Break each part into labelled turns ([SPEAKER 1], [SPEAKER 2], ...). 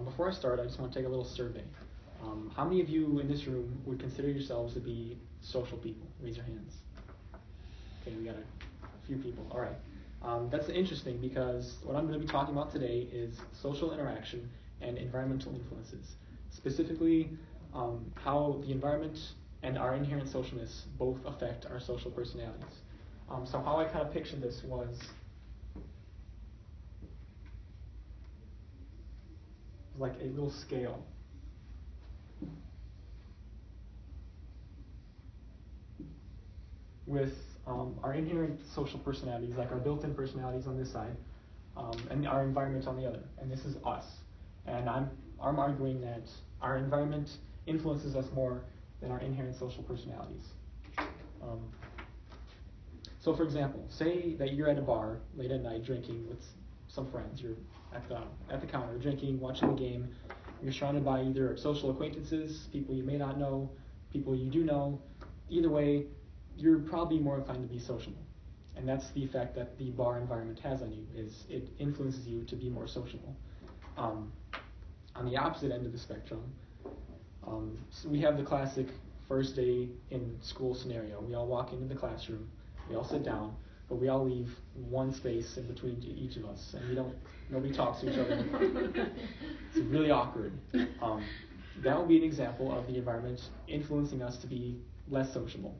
[SPEAKER 1] Before I start, I just want to take a little survey. How many of you in this room would consider yourselves to be social people? Raise your hands. Okay, we got a few people. All right. That's interesting because what I'm going to be talking about today is social interaction and environmental influences. Specifically, how the environment and our inherent socialness both affect our social personalities. So how I kind of pictured this was like a little scale. With our inherent social personalities, like our built-in personalities on this side, and our environment on the other. And this is us. And I'm arguing that our environment influences us more than our inherent social personalities. So for example, say that you're at a bar late at night drinking with some friends. You're at the counter drinking, watching the game. You're surrounded by either social acquaintances, people you may not know, people you do know. Either way, you're probably more inclined to be sociable. And that's the effect that the bar environment has on you, is it influences you to be more sociable. On the opposite end of the spectrum, so we have the classic first day in school scenario. We all walk into the classroom, we all sit down, but we all leave one space in between each of us, and nobody talks to each other. It's really awkward. That would be an example of the environment influencing us to be less sociable.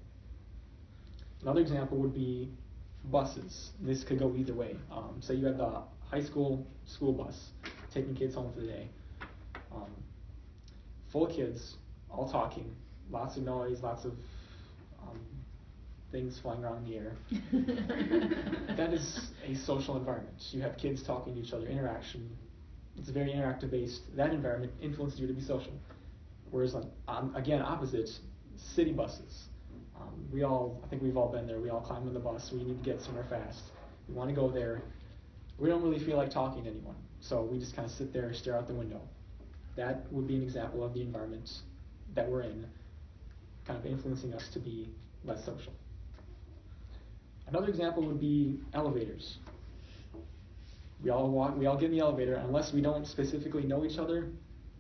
[SPEAKER 1] Another example would be buses. This could go either way. Say you have the high school bus taking kids home for the day. Full of kids, all talking, lots of noise, lots of things flying around in the air. That is a social environment. You have kids talking to each other, interaction. It's very interactive based. That environment influences you to be social. Whereas, again, opposite, city buses. I think we've all been there. We all climb on the bus. We need to get somewhere fast. We want to go there. We don't really feel like talking to anyone. So we just kind of sit there and stare out the window. That would be an example of the environment that we're in, kind of influencing us to be less social. Another example would be elevators. We all get in the elevator. Unless we don't specifically know each other,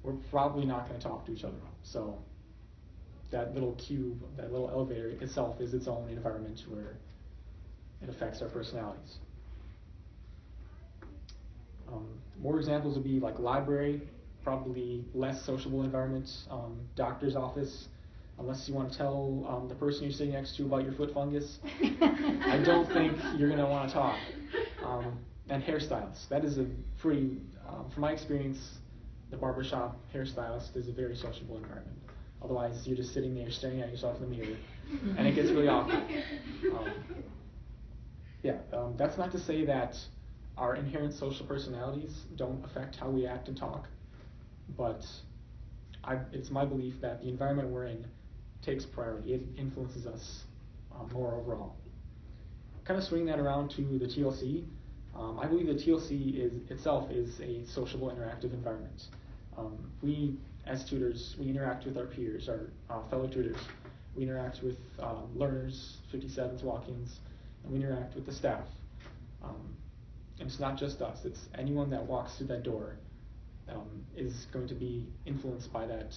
[SPEAKER 1] we're probably not going to talk to each other. So that little cube, that little elevator itself is its own environment where it affects our personalities. More examples would be like library, probably less sociable environment. Doctor's office, unless you want to tell the person you're sitting next to about your foot fungus, I don't think you're going to want to talk. And hairstylists, that is a pretty, from my experience, the barbershop hairstylist is a very sociable environment. Otherwise, you're just sitting there staring at yourself in the mirror, and it gets really awkward. That's not to say that our inherent social personalities don't affect how we act and talk, but it's my belief that the environment we're in takes priority. It influences us more overall. Kind of swing that around to the TLC. I believe the TLC itself is a sociable, interactive environment. We, as tutors, we interact with our peers, our fellow tutors. We interact with learners, 57s, walk-ins, and we interact with the staff. And it's not just us, it's anyone that walks through that door is going to be influenced by that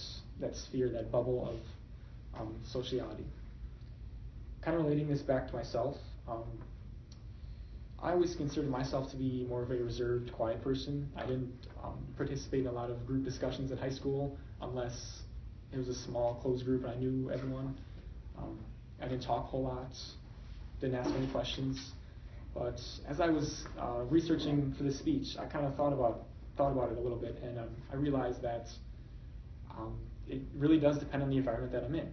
[SPEAKER 1] sphere, that bubble of sociality. Kind of relating this back to myself, I always considered myself to be more of a reserved, quiet person. I didn't participate in a lot of group discussions in high school unless it was a small, closed group and I knew everyone. I didn't talk a whole lot, didn't ask any questions. But as I was researching for this speech, I kind of thought about it a little bit, and I realized that it really does depend on the environment that I'm in.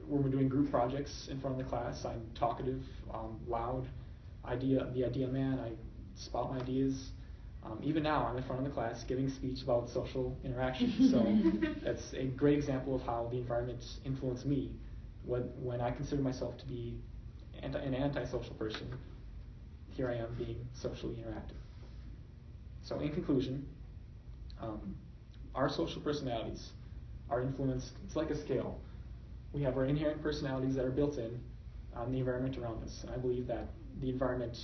[SPEAKER 1] When we're doing group projects in front of the class, I'm talkative, loud, the idea man, I spout my ideas. Even now, I'm in front of the class giving speech about social interaction. So that's a great example of how the environment influenced me when I consider myself to be an antisocial person. Here I am being socially interactive. So in conclusion, our social personalities are influenced, it's like a scale. We have our inherent personalities that are built in on the environment around us. And I believe that the environment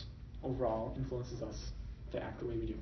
[SPEAKER 1] overall influences us to act the way we do.